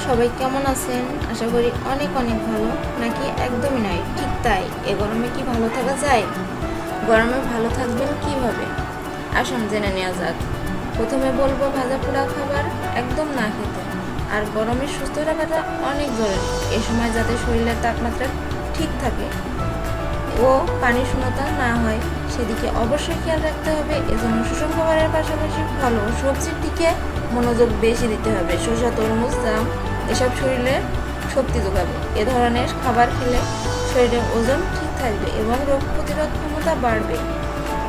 সবাই কেমন আছেন? আশা করি অনেক অনেক ভালো, নাকি একদমই নয়। ঠিক তাই, এ গরমে কি ভালো থাকা যায়? গরমে ভালো থাকবেন কিভাবে? আসুন জেনে নেওয়া যাক। প্রথমে বলবো ভাজা পোড়া খাবার একদম না খেতে। আর গরমে সুস্থ রাখাটা অনেক জরুরি। এ সময় যাতে শরীরের তাপমাত্রা ঠিক থাকে ও পানি শূন্যতা না হয় সেদিকে অবশ্যই খেয়াল রাখতে হবে। এজন্য সুষম খাবারের পাশাপাশি ফল ও সবজির দিকে মনোযোগ বেশি দিতে হবে। শসা, তরমুজ, জাম এসব শরীরে শক্তি যোগাবে। এ ধরনের খাবার খেলে শরীরের ওজন ঠিক থাকবে এবং রোগ প্রতিরোধ ক্ষমতা বাড়বে।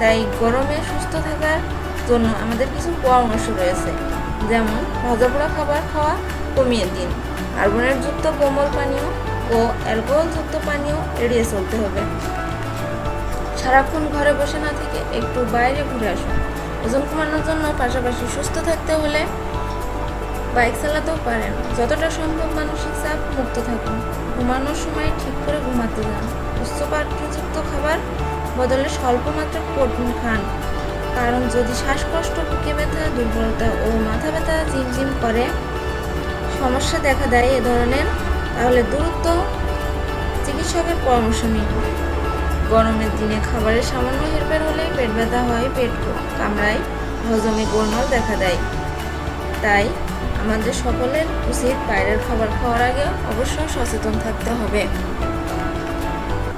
তাই গরমে সুস্থ থাকার জন্য আমাদের কিছু পরামর্শ রয়েছে, যেমন ভাজা পোড়া খাবার খাওয়া কমিয়ে দিন, কার্বনেটযুক্ত কোমল পানীয় ও অ্যালকোহলযুক্ত পানীয় এড়িয়ে চলতে হবে। সারাক্ষণ ঘরে বসে না থেকে একটু বাইরে ঘুরে আসুন। ওজন কমানোর জন্য পাশাপাশি সুস্থ থাকতে হলে বাইক চালাতেও পারেন। যতটা সম্ভব মানসিক চাপ মুক্ত থাকুন। ঘুমানোর সময় ঠিক করে ঘুমাতে যান। উচ্চ পাঠ্যযুক্ত খাবার বদলে স্বল্প মাত্রার প্রোটিন খান, কারণ যদি শ্বাসকষ্ট, বুকে ব্যথা, দুর্বলতা ও মাথা ব্যথা ঝিমঝিম করে সমস্যা দেখা দেয় এ ধরনের, তাহলে দ্রুত চিকিৎসকের পরামর্শ নিন। গরমের দিনে খাবারের সামান্য হেরফের হলেই পেট ব্যথা হয়, পেট কামড়ায়, হজমে গোলমাল দেখা দেয়। তাই আমাদের সকলের উচিত বাইরের খাবার খাওয়ার আগে অবশ্যই সচেতন থাকতে হবে।